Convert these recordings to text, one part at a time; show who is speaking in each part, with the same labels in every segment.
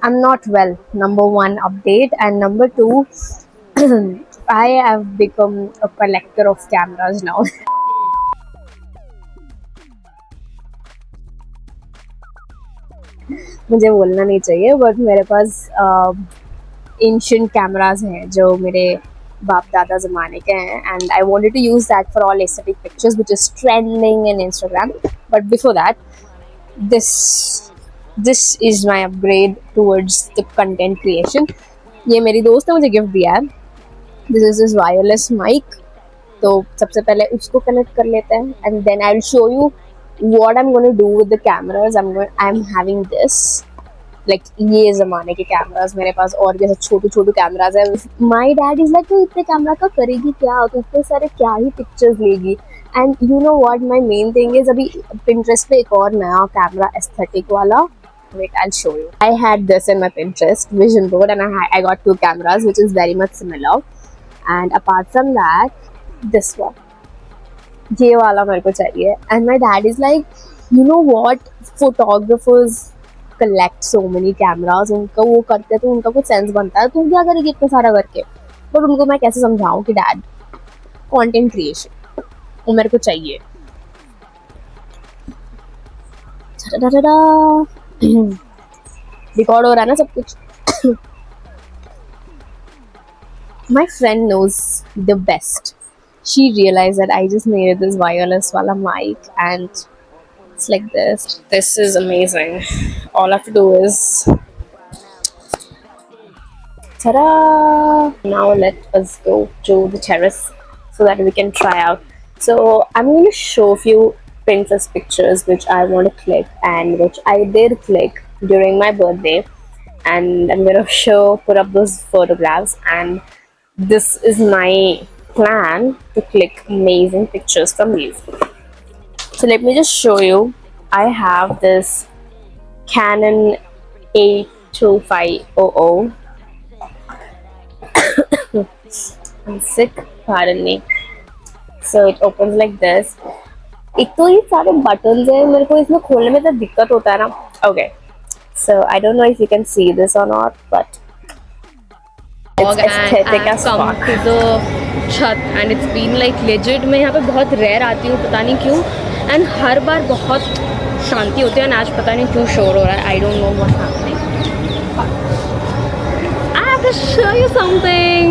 Speaker 1: I'm not well. Number one, update, and number two, I have become a collector of cameras now. मुझे बोलना नहीं चाहिए but मेरे पास ancient cameras हैं जो मेरे बाप दादा ज़माने के हैं and I wanted to use that for all aesthetic pictures which is trending in Instagram but before that this this is my upgrade towards the content creation. ये मेरी दोस्त ने मुझे गिफ्ट दिया है. This is is wireless mic. तो सबसे पहले उसको कनेक्ट कर लेते हैं and then I will show you what I'm going to do with the cameras. I'm having this like ये ज़माने के कैमराज मेरे पास और भी छोटे छोटे कैमराज है. माई डैड इज़ लाइक तो इतने कैमरा का करेगी क्या, तो इतने सारे क्या ही पिक्चर्स लेगी. And you know what my main thing is, अभी Pinterest पे एक और नया कैमरा एस्थेटिक वाला, wait I'll show you. I had this in my Pinterest vision board and I got two cameras which is very much similar, and apart from that this one, ये वाला मेरे को चाहिए. And my dad is like you know what, photographers collect so many cameras, उनका वो करते तो उनका कुछ सेंस बनता है, तो क्या करेगी इतना सारा करके. बट उनको मैं कैसे समझाऊँ कि डैड कंटेंट क्रिएशन वो मेरे को चाहिए. रिकॉर्ड हो रहा है ना सब कुछ. My friend knows the best. She realized that I just needed this wireless wala mic and it's like this. This is amazing. All I have to do is ta-da! Now let us go to the terrace so that we can try out. So I'm going to show a few Pinterest pictures which I want to click and which I did click during my birthday, and I'm going to put up those photographs, and this is my plan to click amazing pictures from these. So let me just show you. I have this Canon A2500. I'm sick, pardon me. So it opens like this. एक तो ये सारे buttons हैं, मेरे को इसमें खोलने में तो दिक्कत होता है ना. Okay, so I don't know if you can see this or not, but it's aesthetic as fuck.
Speaker 2: To the छत and it's been like legit. मैं यहाँ पे बहुत रेयर आती हूँ, पता नहीं क्यों, and हर बार बहुत शांति होती है, and आज पता नहीं क्यों शोर हो रहा है. I don't know what's happening. I have to show you something.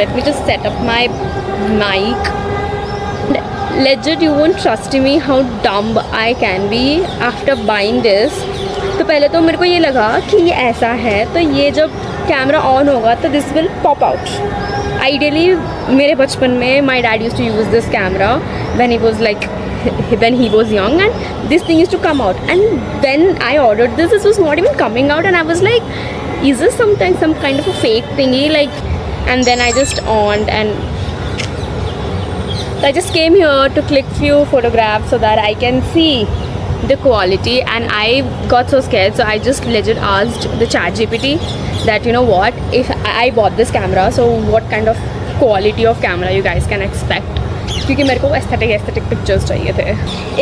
Speaker 2: Let me just set up my mic. Legit, you won't trust me how dumb I can be after buying this. तो पहले तो मेरे को ये लगा कि ये ऐसा है, तो ये जब कैमरा ऑन होगा तो this will pop out. Ideally मेरे बचपन में my dad use to use this camera when he was young, and this thing used to come out, and when I ordered this was not even coming out, and I was like, is this some kind of a fake thingy, like. And then I just on, and I just came here to click few photographs so that I can see the quality, and I got so scared, so I just legit asked the ChatGPT that, you know what, if I bought this camera, so what kind of quality of camera you guys can expect, क्योंकि मेरे को aesthetic pictures चाहिए थे.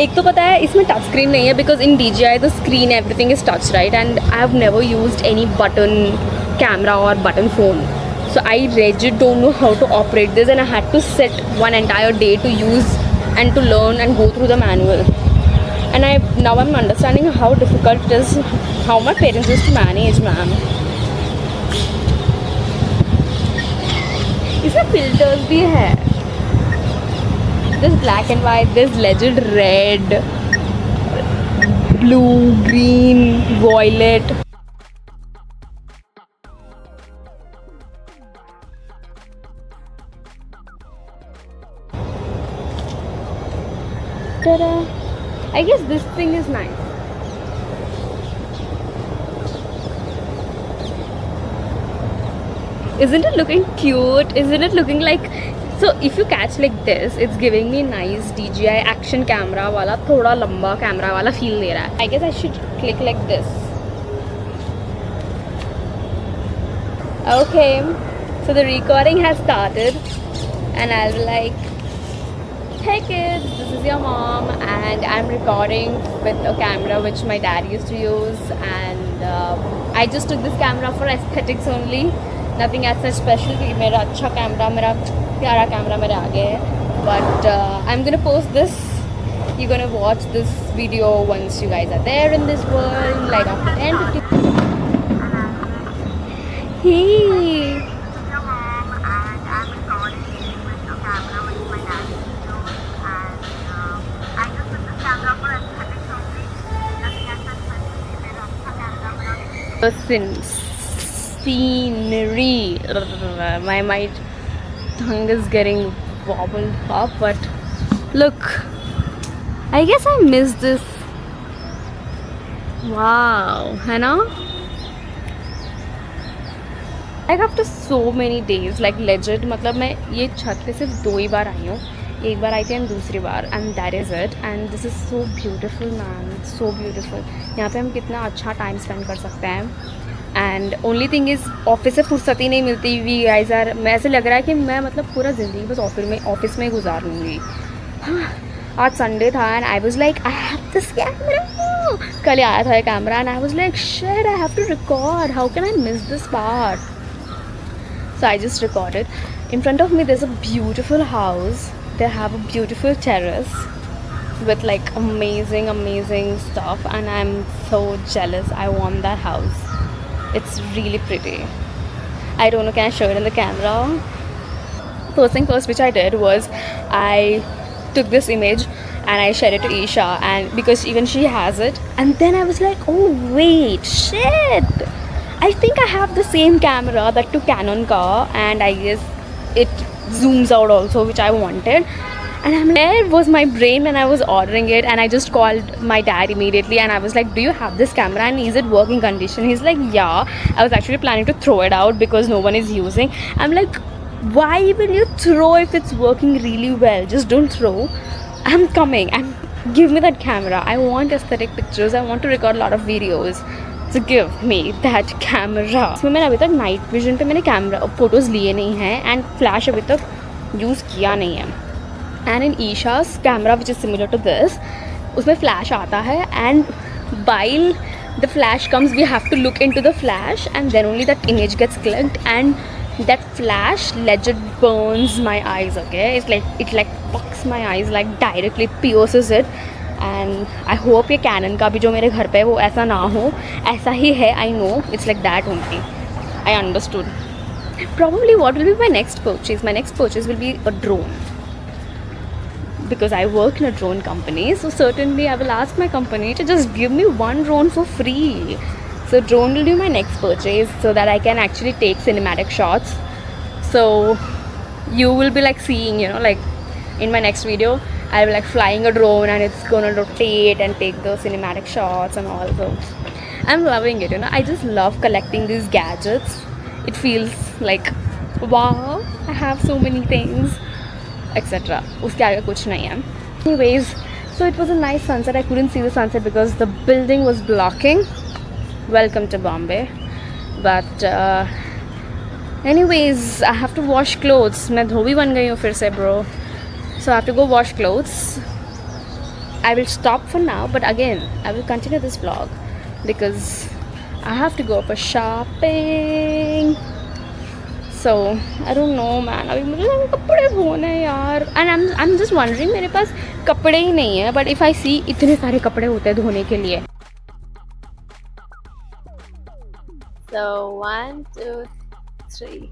Speaker 2: एक तो पता है इसमें टच स्क्रीन नहीं है, because in DJI the screen everything is touch, right, and I have never used any button camera और button phone. So I legit don't know how to operate this, and I had to sit one entire day to use and to learn and go through the manual. And now I'm understanding how difficult it is, how my parents used to manage, man. इसमें filters भी है. This black and white, this legit red, blue, green, violet. Ta-da. I guess this thing is nice. Isn't it looking cute? Isn't it looking like, so if you catch like this, it's giving me nice DJI action camera वाला, थोड़ा लंबा camera वाला feel दे रहा है. I guess I should click like this. Okay, so the recording has started, and I'll be like, Hey kids, this is your mom, and I'm recording with a camera which my dad used to use, and I just took this camera for aesthetics only. Nothing as such special. कि मेरा अच्छा camera, मेरा प्यारा camera मेरे आगे है. But I'm gonna post this. You're gonna watch this video once you guys are there in this world, like after 10-15. Hey. The scenery. My tongue is getting wobbled up, but look, I guess I missed this. Wow, है ना? Like after so many days, like legit, मतलब मैं ये छत पे सिर्फ 2 ही बार आई हूँ. एक बार आई थी एंड दूसरी बार, and that is it. And this is so beautiful man, so beautiful. यहाँ पे हम कितना अच्छा टाइम स्पेंड कर सकते हैं. And only thing is office से फुर्सत ही नहीं मिलती. वी गाइस आर, मैं ऐसे लग रहा है कि मैं मतलब पूरा ज़िंदगी बस ऑफिस में गुजार लूँगी. आज संडे था and I was like I have this camera. कल आया था camera and I was like shit, I have to record. How can I miss this part? So I just recorded. In front of me there's a beautiful house. They have a beautiful terrace with like amazing stuff, and I'm so jealous. I want that house. It's really pretty. I don't know, can I show it in the camera? First thing first which I did was I took this image and I shared it to Isha, and because even she has it, and then I was like, oh wait, shit, I think I have the same camera, that too Canon ka, and I guess it zooms out also, which I wanted. And I'm like, there was my brain when I was ordering it, and I just called my dad immediately and I was like, do you have this camera and is it working condition? He's like, yeah. I was actually planning to throw it out because no one is using. I'm like, why will you throw if it's working really well? Just don't throw. I'm coming, and give me that camera. I want aesthetic pictures. I want to record a lot of videos. So give me that camera. इसमें मैंने अभी तक night vision पे मैंने camera photos लिए नहीं हैं, and flash अभी तक यूज़ किया नहीं है. And in Isha's camera which is similar to this, उसमें फ्लैश आता है, and while the flash comes we have to look into the flash, and then only that image gets clicked, and that flash legit burns my eyes. Okay, it like fucks my eyes, like directly pierces it. And I hope ये cannon का भी जो मेरे घर पे है वो ऐसा ना हो. ऐसा ही है, I know it's like that only. I understood. Probably what will be my next purchase? My next purchase will be a drone, because I work in a drone company. So certainly I will ask my company to just give me one drone for free. So drone will be my next purchase, so that I can actually take cinematic shots. So you will be like seeing, you know, like in my next video I'll be like flying a drone and it's gonna rotate and take the cinematic shots and all. So I'm loving it, you know. I just love collecting these gadgets. It feels like wow, I have so many things, etc. उसके आगे कुछ नहीं है. Anyways, so it was a nice sunset. I couldn't see the sunset because the building was blocking. Welcome to Bombay. But anyways, I have to wash clothes. मैं धोबी बन गई हूँ फिर से bro. So I have to go wash clothes. I will stop for now, but again I will continue this vlog because I have to go for shopping. So I don't know man, अभी मुझे कपड़े धोने हैं यार. And I'm just wondering, मेरे पास कपड़े ही नहीं है, but if I see इतने सारे कपड़े होते हैं धोने के लिए. So 1 2 3